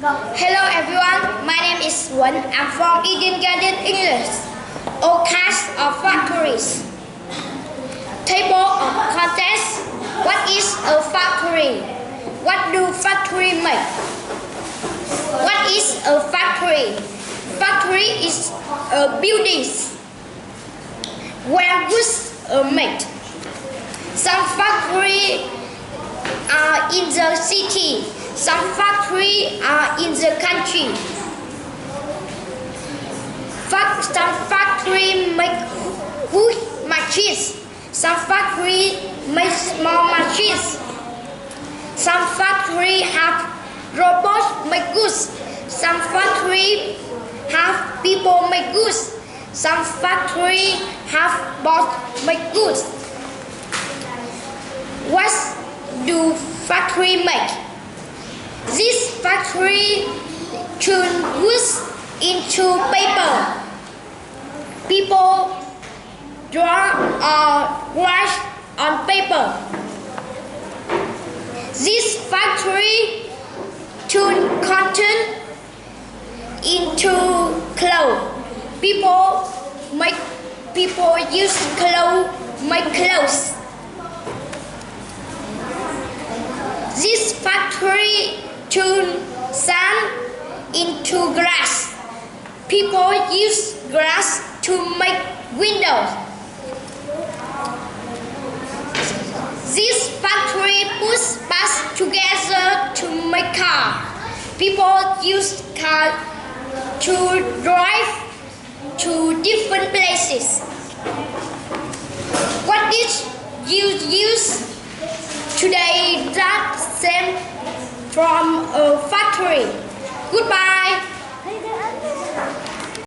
Hello everyone, my name is Huấn. I'm from Indian Garden English. All kinds of factories. Table of contents. What is a factory? What do factory make? What is a factory? Factory is a building where goods are made. Some factories are in the city. Some factories are in the country. Some factories make wood machines. Some factories make small machines. Some factories have robots make goods. Some factories have people make goods. Some factories have bots make goods. What do factories make? This factory turns goods into paper. People draw or write on paper. This factory turns cotton into clothes. People use clothes make clothes. This factory turns sand into glass. People use glass to make windows. This factory puts parts together to make cars. People use cars to drive to different places. What did you use today that came from a factory? Goodbye.